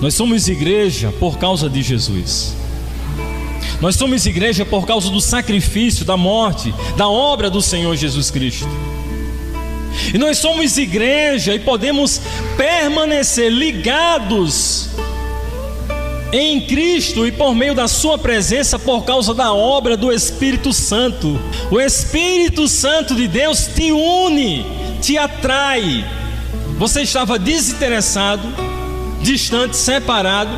Nós somos igreja por causa de Jesus. Nós somos igreja por causa do sacrifício, da morte, da obra do Senhor Jesus Cristo. E nós somos igreja e podemos permanecer ligados em Cristo e por meio da sua presença por causa da obra do Espírito Santo. O Espírito Santo de Deus te une, te atrai. Você estava desinteressado, distante, separado,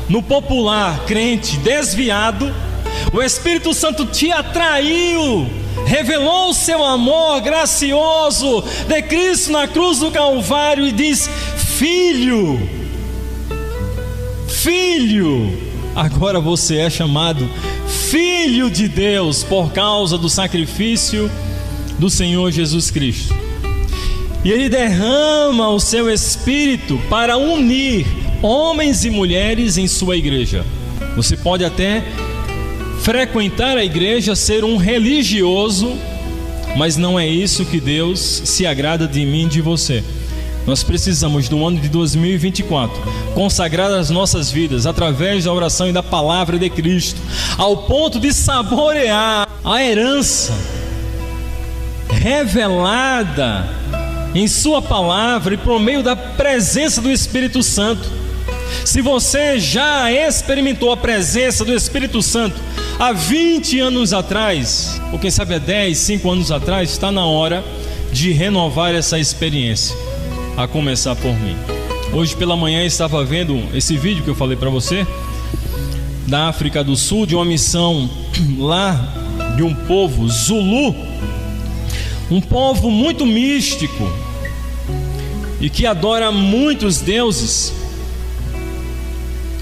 no popular, crente, desviado. O Espírito Santo te atraiu, revelou o seu amor gracioso de Cristo na cruz do Calvário e diz: filho, filho, agora você é chamado filho de Deus por causa do sacrifício do Senhor Jesus Cristo. E Ele derrama o seu Espírito para unir homens e mulheres em sua igreja. Você pode até frequentar a igreja, ser um religioso, mas não é isso que Deus se agrada de mim e de você. Nós precisamos, no ano de 2024, consagrar as nossas vidas através da oração e da palavra de Cristo, ao ponto de saborear a herança revelada em sua palavra e por meio da presença do Espírito Santo. Se você já experimentou a presença do Espírito Santo há 20 anos atrás, ou quem sabe há 10, 5 anos atrás, está na hora de renovar essa experiência, a começar por mim. Hoje pela manhã estava vendo esse vídeo que eu falei para você, da África do Sul, de uma missão lá de um povo Zulu, um povo muito místico e que adora muitos deuses,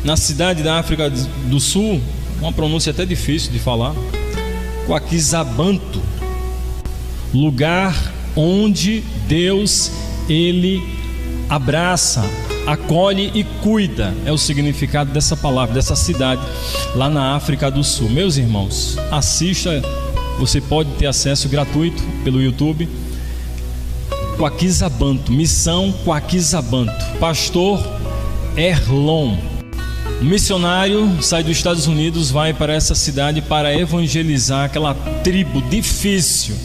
na cidade da África do Sul, uma pronúncia até difícil de falar, Kwakizbantu, lugar onde Deus, Ele abraça, acolhe e cuida, é o significado dessa palavra, dessa cidade lá na África do Sul. Meus irmãos, assista, você pode ter acesso gratuito pelo YouTube. Kwakizbantu, missão Kwakizbantu, pastor Erlon, um missionário, sai dos Estados Unidos, vai para essa cidade para evangelizar aquela tribo difícil.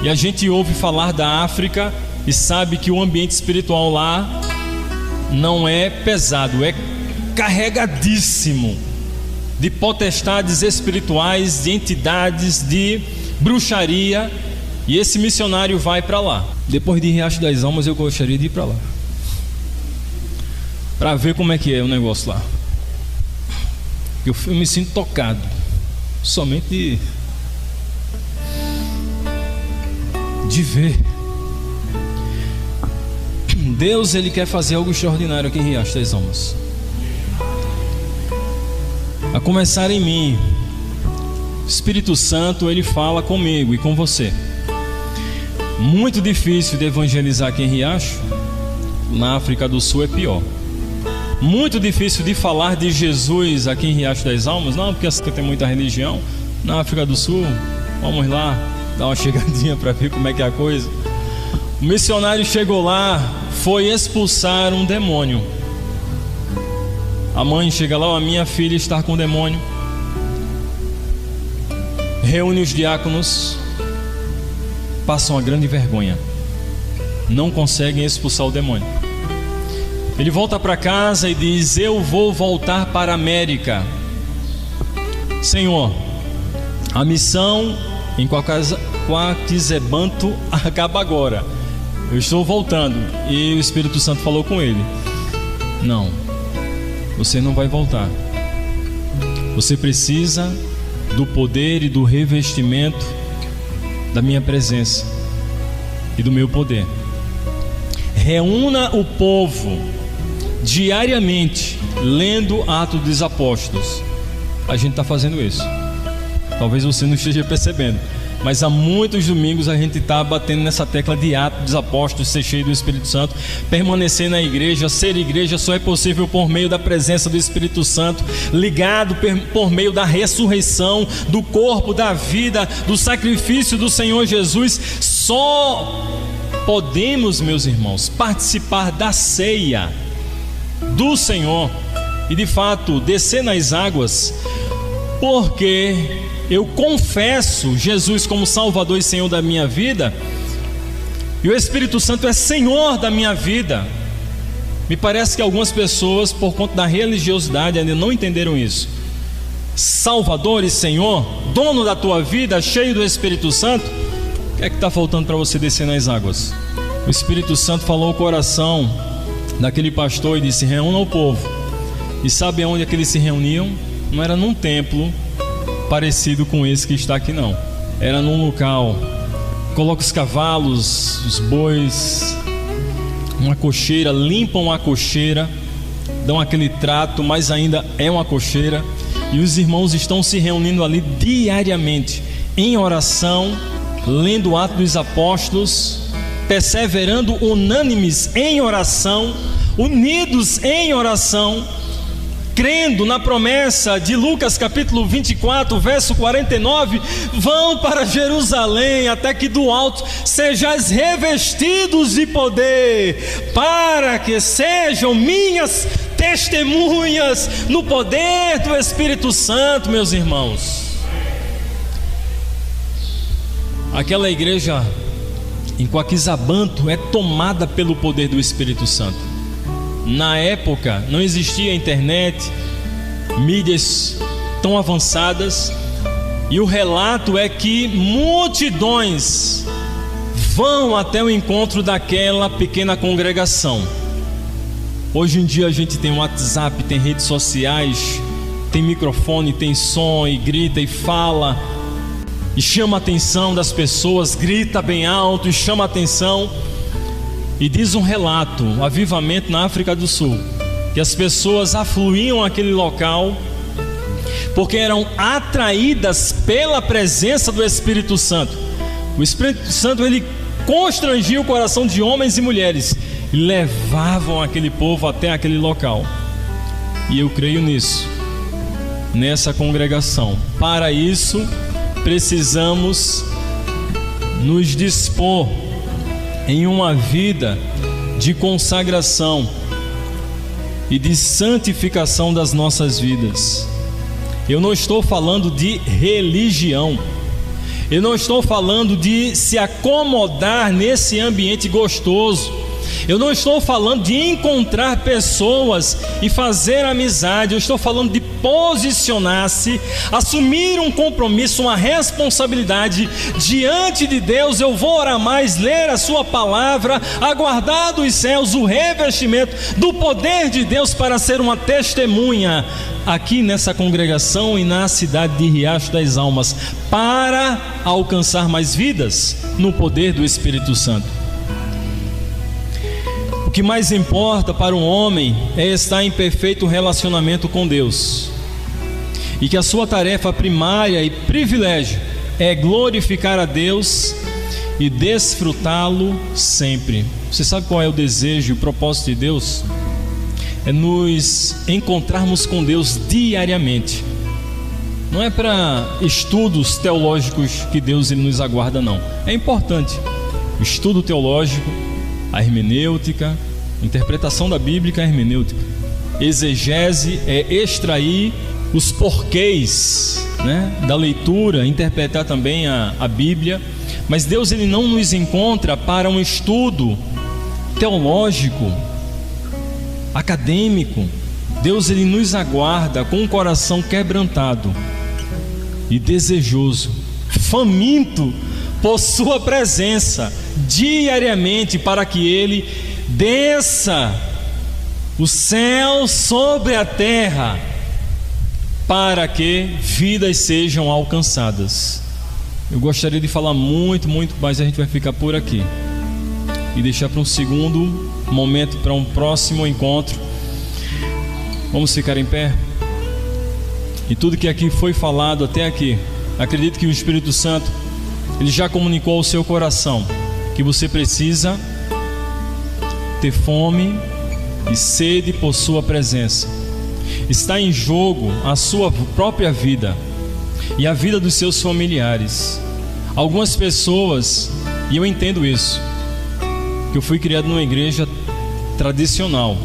E a gente ouve falar da África e sabe que o ambiente espiritual lá não é pesado, é carregadíssimo de potestades espirituais, de entidades, de bruxaria. E esse missionário vai para lá. Depois de Riacho das Almas, eu gostaria de ir para lá, para ver como é que é o negócio lá. Eu me sinto tocado somente de ver. Deus, Ele quer fazer algo extraordinário aqui em Riacho das Almas, a começar em mim. Espírito Santo, Ele fala comigo e com você. Muito difícil de evangelizar aqui em Riacho. Na África do Sul é pior. Muito difícil de falar de Jesus aqui em Riacho das Almas. Não, porque tem muita religião. Na África do Sul, vamos lá dar uma chegadinha para ver como é que é a coisa. O missionário chegou lá, foi expulsar um demônio. A mãe chega lá: a minha filha está com demônio. Reúne os diáconos, passam uma grande vergonha, não conseguem expulsar o demônio. Ele volta para casa e diz: eu vou voltar para a América. Senhor, a missão em Kwakizbantu acaba agora, eu estou voltando. E o Espírito Santo falou com ele: não, você não vai voltar. Você precisa do poder e do revestimento da minha presença e do meu poder. Reúna o povo diariamente, lendo Atos dos Apóstolos. A gente está fazendo isso. Talvez você não esteja percebendo, mas há muitos domingos a gente está batendo nessa tecla de Atos dos Apóstolos, ser cheio do Espírito Santo, permanecer na igreja. Ser igreja só é possível por meio da presença do Espírito Santo, ligado por meio da ressurreição, do corpo, da vida, do sacrifício do Senhor Jesus. Só podemos, meus irmãos, participar da ceia do Senhor e de fato descer nas águas, porque eu confesso Jesus como Salvador e Senhor da minha vida, e o Espírito Santo é Senhor da minha vida. Me parece que algumas pessoas, por conta da religiosidade, ainda não entenderam isso. Salvador e Senhor, dono da tua vida, cheio do Espírito Santo. O que é que está faltando para você descer nas águas? O Espírito Santo falou ao coração daquele pastor e disse: reúna o povo. E sabe onde é que eles se reuniam? Não era num templo parecido com esse que está aqui, não. Era num local. Coloca os cavalos, os bois, uma cocheira, limpam a cocheira, dão aquele trato, mas ainda é uma cocheira. E os irmãos estão se reunindo ali diariamente, em oração, lendo o Atos dos Apóstolos, perseverando unânimes em oração, unidos em oração, crendo na promessa de Lucas capítulo 24, verso 49: vão para Jerusalém, até que do alto sejais revestidos de poder, para que sejam minhas testemunhas no poder do Espírito Santo. Meus irmãos, aquela igreja em Coaquizabanto é tomada pelo poder do Espírito Santo. Na época não existia internet, mídias tão avançadas, e o relato é que multidões vão até o encontro daquela pequena congregação. Hoje em dia a gente tem WhatsApp, tem redes sociais, tem microfone, tem som, e grita e fala e chama a atenção das pessoas, grita bem alto e chama a atenção. E diz um relato, um avivamento na África do Sul, que as pessoas afluíam àquele local porque eram atraídas pela presença do Espírito Santo. O Espírito Santo, ele constrangia o coração de homens e mulheres e levavam aquele povo até aquele local. E eu creio nisso, nessa congregação. Para isso precisamos nos dispor em uma vida de consagração e de santificação das nossas vidas. Eu não estou falando de religião, eu não estou falando de se acomodar nesse ambiente gostoso, eu não estou falando de encontrar pessoas e fazer amizade. Eu estou falando de posicionar-se, assumir um compromisso, uma responsabilidade diante de Deus. Eu vou orar mais, ler a sua palavra, aguardar dos céus o revestimento do poder de Deus para ser uma testemunha aqui nessa congregação e na cidade de Riacho das Almas, para alcançar mais vidas no poder do Espírito Santo. O que mais importa para um homem é estar em perfeito relacionamento com Deus, e que a sua tarefa primária e privilégio é glorificar a Deus e desfrutá-lo sempre. Você sabe qual é o desejo e o propósito de Deus? É nos encontrarmos com Deus diariamente. Não é para estudos teológicos que Deus ele nos aguarda, não. É importante o estudo teológico, a hermenêutica, interpretação da Bíblia, a hermenêutica. Exegese é extrair os porquês, né, da leitura, interpretar também a Bíblia. Mas Deus ele não nos encontra para um estudo teológico, acadêmico. Deus ele nos aguarda com um coração quebrantado e desejoso, faminto por sua presença diariamente, para que ele desça o céu sobre a terra, para que vidas sejam alcançadas. Eu gostaria de falar muito, mas a gente vai ficar por aqui e deixar para um segundo momento, para um próximo encontro. Vamos ficar em pé. E tudo que aqui foi falado até aqui, acredito que o Espírito Santo ele já comunicou ao seu coração que você precisa ter fome e sede por sua presença. Está em jogo a sua própria vida e a vida dos seus familiares. Algumas pessoas, e eu entendo isso, que eu fui criado numa igreja tradicional,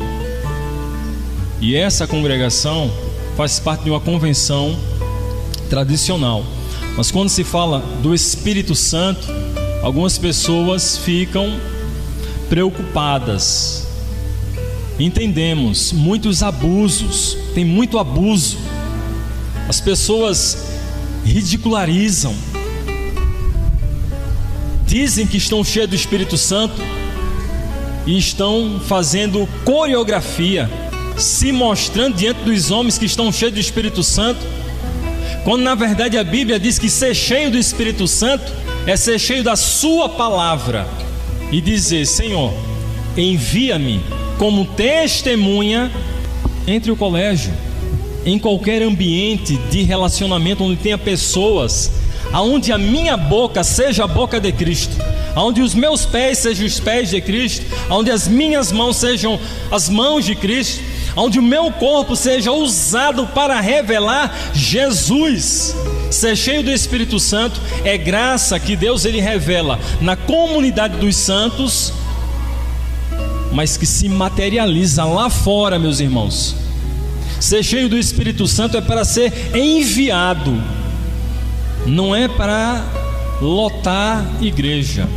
E essa congregação faz parte de uma convenção tradicional. Mas quando se fala do Espírito Santo, algumas pessoas ficam preocupadas. Entendemos, muitos abusos, tem muito abuso. As pessoas ridicularizam, dizem que estão cheios do Espírito Santo e estão fazendo coreografia, se mostrando diante dos homens que estão cheios do Espírito Santo, quando na verdade a Bíblia diz que ser cheio do Espírito Santo é ser cheio da sua palavra e dizer: Senhor, envia-me como testemunha entre o colégio, em qualquer ambiente de relacionamento onde tenha pessoas, aonde a minha boca seja a boca de Cristo, aonde os meus pés sejam os pés de Cristo, aonde as minhas mãos sejam as mãos de Cristo, aonde o meu corpo seja usado para revelar Jesus. Ser cheio do Espírito Santo é graça que Deus ele revela na comunidade dos santos, mas que se materializa lá fora, meus irmãos. Ser cheio do Espírito Santo é para ser enviado, não é para lotar igreja,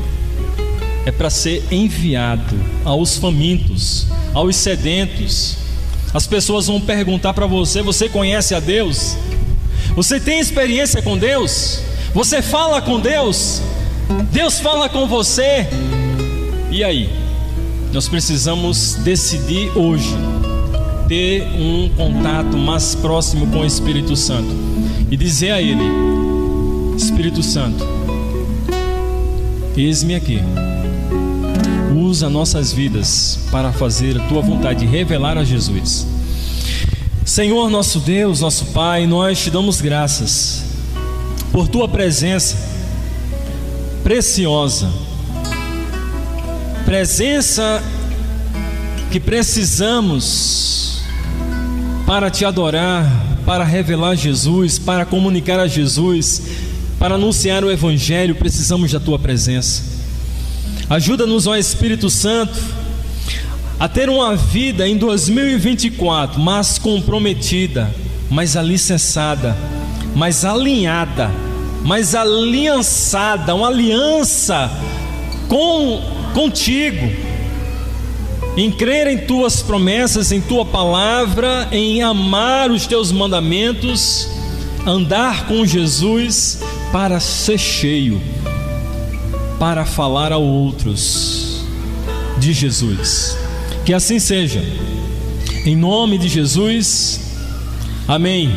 é para ser enviado aos famintos, aos sedentos. As pessoas vão perguntar para você: você conhece a Deus? Você tem experiência com Deus? Você fala com Deus? Deus fala com você? E aí? Nós precisamos decidir hoje ter um contato mais próximo com o Espírito Santo e dizer a Ele: Espírito Santo, eis-me aqui, usa nossas vidas para fazer a Tua vontade, revelar a Jesus. Senhor nosso Deus, nosso Pai, nós Te damos graças por Tua presença preciosa, presença que precisamos para Te adorar, para revelar Jesus, para comunicar a Jesus, para anunciar o Evangelho. Precisamos da Tua presença. Ajuda-nos, ó Espírito Santo, a ter uma vida em 2024 mais comprometida, mais alicerçada, mais alinhada, mais aliançada, uma aliança contigo, em crer em Tuas promessas, em Tua palavra, em amar os Teus mandamentos, andar com Jesus para ser cheio, para falar a outros de Jesus. Que assim seja, em nome de Jesus, amém.